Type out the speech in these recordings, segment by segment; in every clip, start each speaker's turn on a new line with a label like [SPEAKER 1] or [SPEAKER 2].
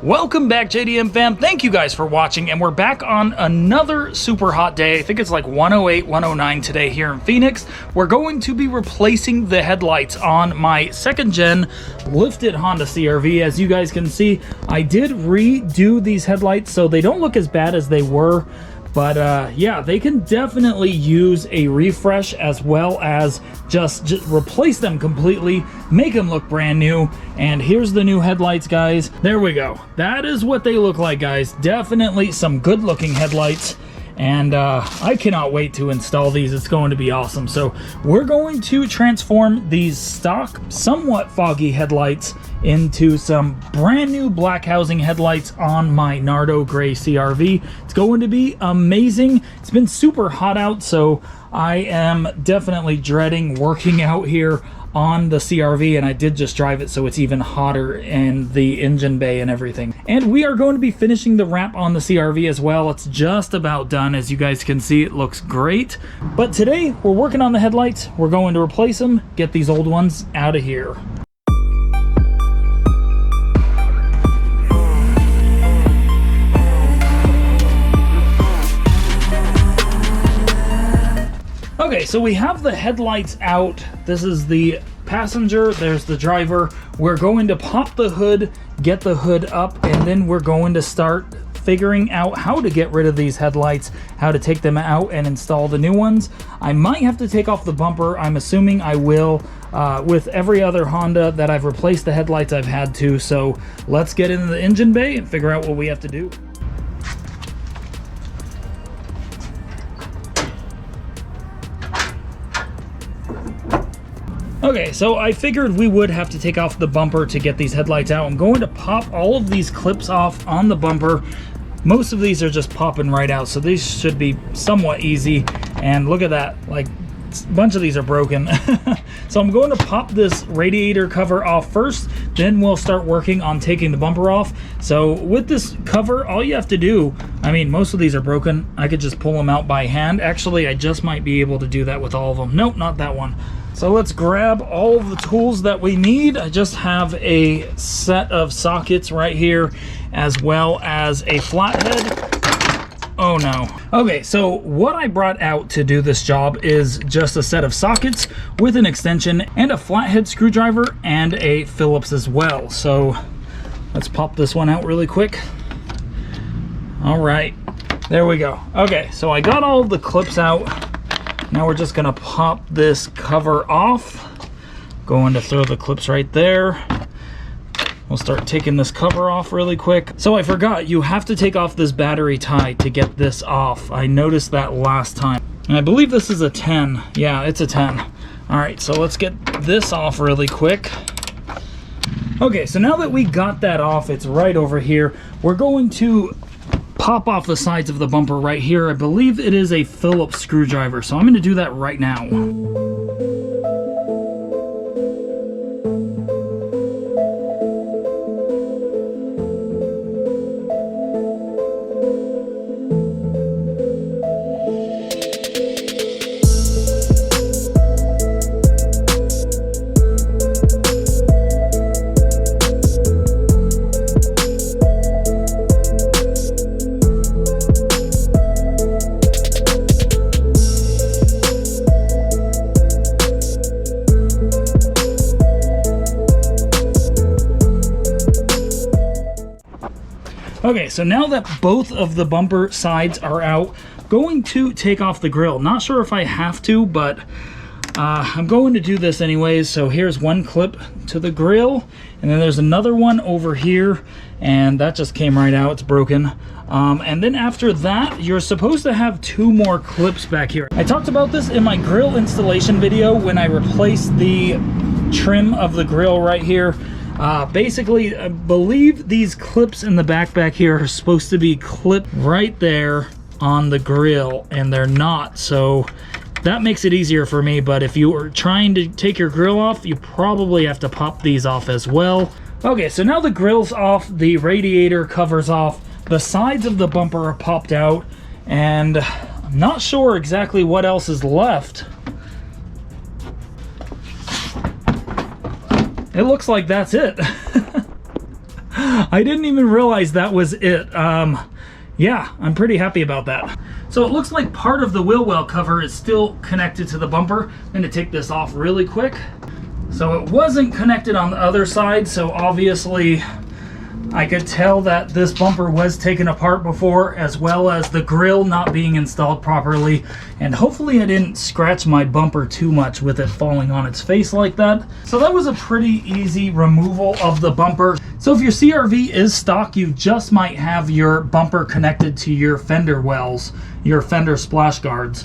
[SPEAKER 1] Welcome back, JDM fam. Thank you guys for watching, and we're back on another super hot day. I think it's like 108, 109 today here in Phoenix. We're going to be replacing the headlights on my second gen lifted Honda CR-V. As you guys can see, I did redo these headlights so they don't look as bad as they were. But yeah, they can definitely use a refresh, as well as just replace them completely, make them look brand new. And here's the new headlights, guys. There we go. That is what they look like, guys. Definitely some good looking headlights. And I cannot wait to install these. It's going to be awesome. So we're going to transform these stock, somewhat foggy headlights into some brand new black housing headlights on my Nardo Gray CR-V. It's going to be amazing. It's been super hot out, so I am definitely dreading working out here on the CR-V, and I did just drive it, so it's even hotter in the engine bay and everything. And we are going to be finishing the wrap on the CR-V as well. It's just about done. As you guys can see, it looks great. But today we're working on the headlights. We're going to replace them, get these old ones out of here. Okay, so we have the headlights out. This is the passenger, there's the driver. We're going to pop the hood, get the hood up, and then we're going to start figuring out how to get rid of these headlights, how to take them out and install the new ones. I might have to take off the bumper. I'm assuming I will. With every other Honda that I've replaced the headlights, I've had to. So let's get into the engine bay and figure out what we have to do. Okay, so I figured we would have to take off the bumper to get these headlights out. I'm going to pop all of these clips off on the bumper. Most of these are just popping right out, so these should be somewhat easy. And look at that, like a bunch of these are broken. So I'm going to pop this radiator cover off first, then we'll start working on taking the bumper off. So with this cover, all you have to do, I mean, most of these are broken. I could just pull them out by hand. Actually, I just might be able to do that with all of them. Nope, not that one. So let's grab all of the tools that we need. I just have a set of sockets right here, as well as a flathead. Oh no. Okay, so what I brought out to do this job is just a set of sockets with an extension and a flathead screwdriver and a Phillips as well. So let's pop this one out really quick. All right, there we go. Okay, so I got all of the clips out. Now we're just gonna pop this cover off. Going to throw the clips right there. We'll start taking this cover off really quick. So I forgot, you have to take off this battery tie to get this off. I noticed that last time. And I believe this is a 10. Yeah, it's a 10. All right, so let's get this off really quick. Okay, so now that we got that off, it's right over here. We're going to pop off the sides of the bumper right here. I believe it is a Phillips screwdriver, so I'm going to do that right now. Okay, so now that both of the bumper sides are out, going to take off the grill. Not sure if I have to, but I'm going to do this anyways. So here's one clip to the grill, and then there's another one over here, and that just came right out. It's broken. And then after that, you're supposed to have 2 more clips back here. I talked about this in my grill installation video when I replaced the trim of the grill right here. Basically, I believe these clips in the back here are supposed to be clipped right there on the grill, and they're not. So that makes it easier for me, but if you are trying to take your grill off, you probably have to pop these off as well. Okay, so now the grill's off, the radiator cover's off, the sides of the bumper are popped out, and I'm not sure exactly what else is left. It looks like that's it. I didn't even realize that was it. Yeah, I'm pretty happy about that. So it looks like part of the wheel well cover is still connected to the bumper. I'm going to take this off really quick. So it wasn't connected on the other side, so obviously I could tell that this bumper was taken apart before, as well as the grill not being installed properly. And hopefully I didn't scratch my bumper too much with it falling on its face like that. So that was a pretty easy removal of the bumper. So if your CR-V is stock, you just might have your bumper connected to your fender wells, your fender splash guards.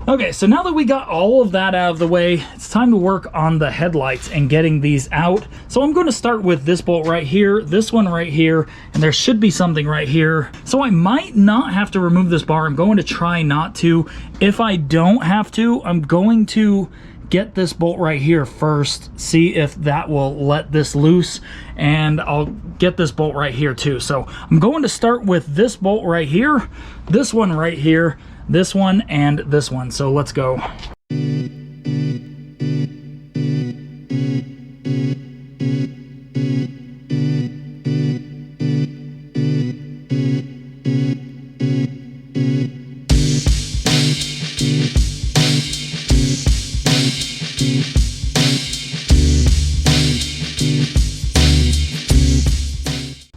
[SPEAKER 1] Okay, so now that we got all of that out of the way, it's time to work on the headlights and getting these out. So I'm going to start with this bolt right here, this one right here, and there should be something right here. So I might not have to remove this bar. I'm going to try not to. If I don't have to, I'm going to get this bolt right here first, see if that will let this loose, and I'll get this bolt right here too. So I'm going to start with this bolt right here, this one right here, this one, and this one. So let's go.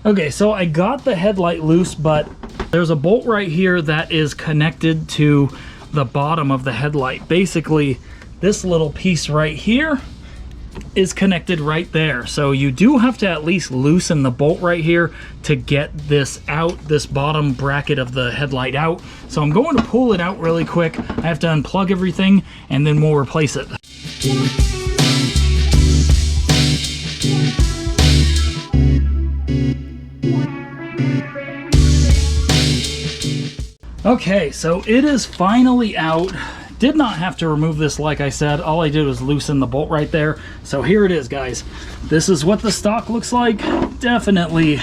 [SPEAKER 1] Okay, so I got the headlight loose, but there's a bolt right here that is connected to the bottom of the headlight. Basically, this little piece right here is connected right there. So you do have to at least loosen the bolt right here to get this out, this bottom bracket of the headlight out. So I'm going to pull it out really quick. I have to unplug everything, and then we'll replace it. Okay, so it is finally out. Did not have to remove this, like I said. All I did was loosen the bolt right there. So here it is, guys. This is what the stock looks like. Definitely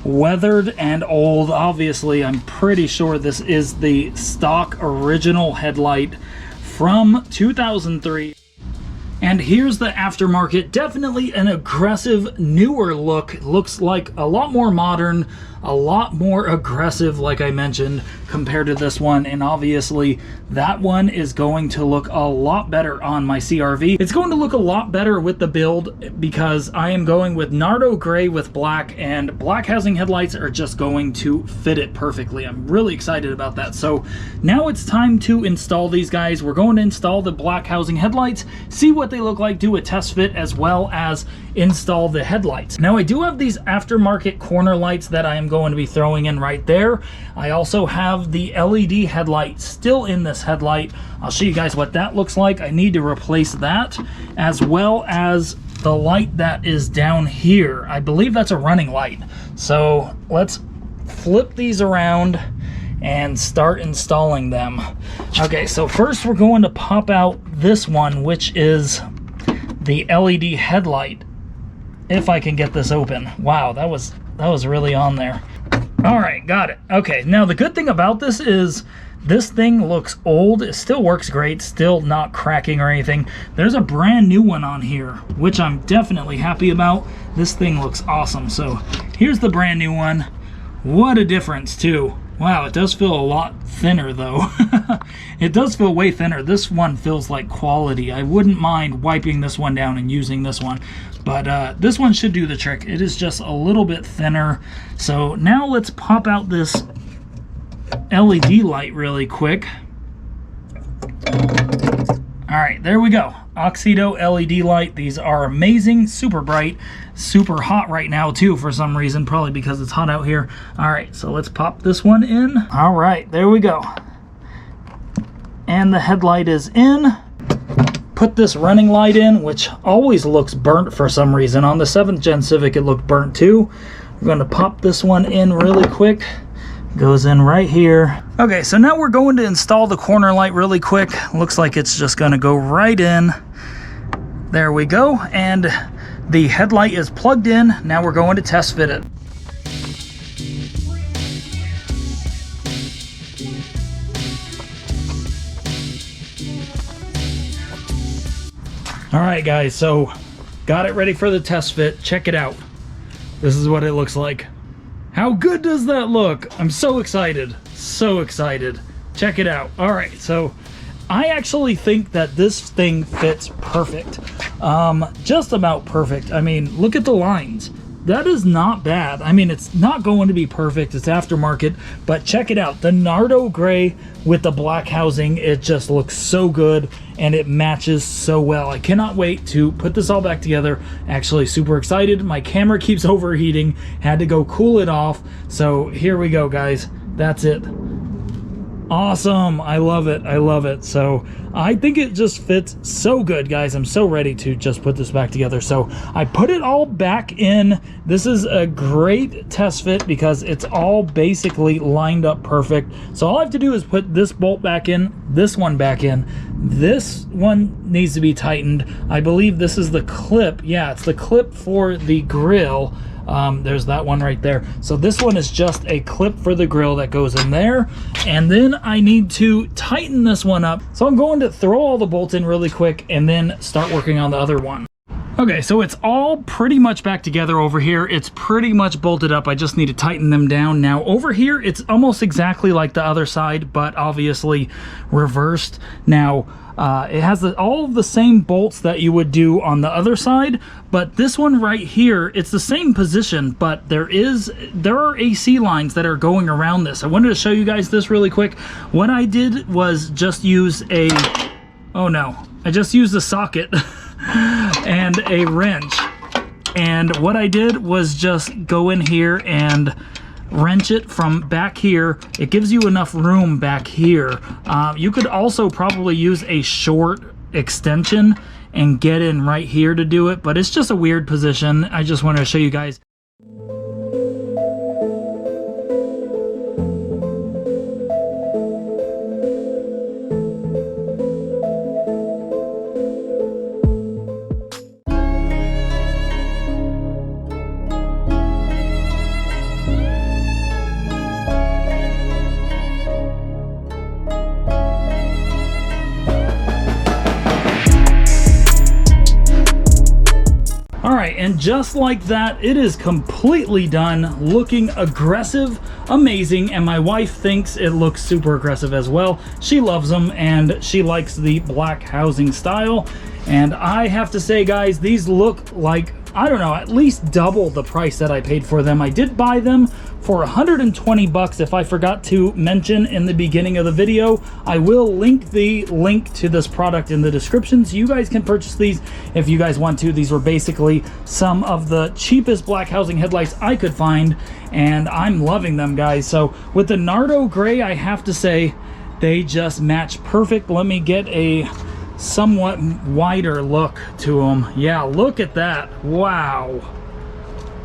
[SPEAKER 1] weathered and old. Obviously, I'm pretty sure this is the stock original headlight from 2003. And here's the aftermarket. Definitely an aggressive, newer look. It looks like a lot more modern, a lot more aggressive, like I mentioned, compared to this one. And obviously, that one is going to look a lot better on my CR-V. It's going to look a lot better with the build because I am going with Nardo Gray with black, and black housing headlights are just going to fit it perfectly. I'm really excited about that. So now it's time to install these guys. We're going to install the black housing headlights, see what they look like, do a test fit, as well as install the headlights. Now I do have these aftermarket corner lights that I am going to be throwing in right there. I also have the LED headlight still in this headlight. I'll show you guys what that looks like. I need to replace that, as well as the light that is down here. I believe that's a running light. So let's flip these around and start installing them. Okay, so first we're going to pop out this one, which is the LED headlight. If I can get this open. Wow, that was really on there. All right, got it. Okay, now the good thing about this is this thing looks old. It still works great, still not cracking or anything. There's a brand new one on here, which I'm definitely happy about. This thing looks awesome. So here's the brand new one. What a difference too. Wow, it does feel a lot thinner though. It does feel way thinner. This one feels like quality. I wouldn't mind wiping this one down and using this one, but this one should do the trick. It is just a little bit thinner. So now let's pop out this LED light really quick. All right, there we go. Oxedo LED light. These are amazing, super bright, super hot right now too for some reason, probably because it's hot out here. All right, so let's pop this one in. All right, there we go. And the headlight is in. Put this running light in, which always looks burnt for some reason. On the 7th Gen Civic, it looked burnt too. We're going to pop this one in really quick. Goes in right here. Okay, so now we're going to install the corner light really quick. Looks like it's just going to go right in. There we go. And the headlight is plugged in. Now we're going to test fit it. All right, guys, so got it ready for the test fit. Check it out. This is what it looks like. How good does that look? I'm so excited. So excited. Check it out. All right, so I actually think that this thing fits perfect. Just about perfect. I mean, look at the lines. That is not bad. I mean, it's not going to be perfect. It's aftermarket, but check it out. The Nardo gray with the black housing, it just looks so good and it matches so well. I cannot wait to put this all back together. Actually, super excited. My camera keeps overheating. Had to go cool it off. So here we go, guys. That's it. Awesome. I love it. I love it. So I think it just fits so good, guys. I'm so ready to just put this back together. So I put it all back in. This is a great test fit because it's all basically lined up perfect. So all I have to do is put this bolt back in, this one back in. This one needs to be tightened. I believe this is the clip. Yeah, it's the clip for the grill. There's that one right there. So this one is just a clip for the grill that goes in there. And then I need to tighten this one up. So I'm going to throw all the bolts in really quick and then start working on the other one. Okay, so it's all pretty much back together over here. It's pretty much bolted up. I just need to tighten them down. Now over here, it's almost exactly like the other side, but obviously reversed. Now, it has all of the same bolts that you would do on the other side, but this one right here, it's the same position, but there are AC lines that are going around this. I wanted to show you guys this really quick. What I did was just use I just used a socket and a wrench. And what I did was just go in here and wrench it from back here. It gives you enough room back here. You could also probably use a short extension and get in right here to do it, but it's just a weird position. I just wanted to show you guys. And just like that, it is completely done, looking aggressive, amazing, and my wife thinks it looks super aggressive as well. She loves them and she likes the black housing style. And I have to say, guys, these look like, I don't know, at least double the price that I paid for them. I did buy them for 120 bucks. If I forgot to mention in the beginning of the video, I will link the link to this product in the description so you guys can purchase these if you guys want to. These were basically some of the cheapest black housing headlights I could find, and I'm loving them, guys. So with the Nardo gray, I have to say they just match perfect. Let me get a somewhat wider look to them. Yeah, look at that. Wow.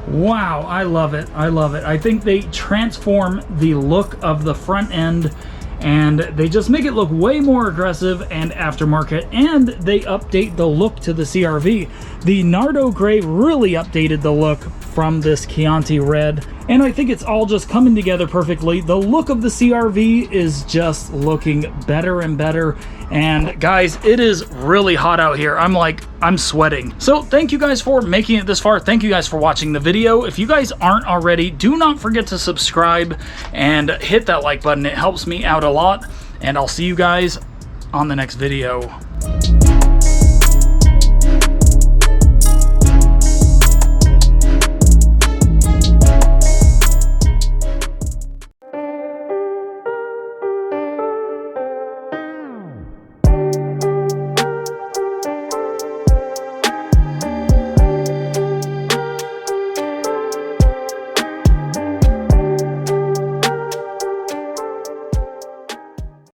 [SPEAKER 1] Wow, I love it. I love it. I think they transform the look of the front end and they just make it look way more aggressive and aftermarket, and they update the look to the CR-V. The Nardo gray really updated the look from this Chianti red, and I think it's all just coming together perfectly. The look of the CR-V is just looking better and better, and guys, it is really hot out here. I'm sweating. So thank you guys for making it this far. Thank you guys for watching the video. If you guys aren't already, do not forget to subscribe and hit that like button. It helps me out a lot, and I'll see you guys on the next video.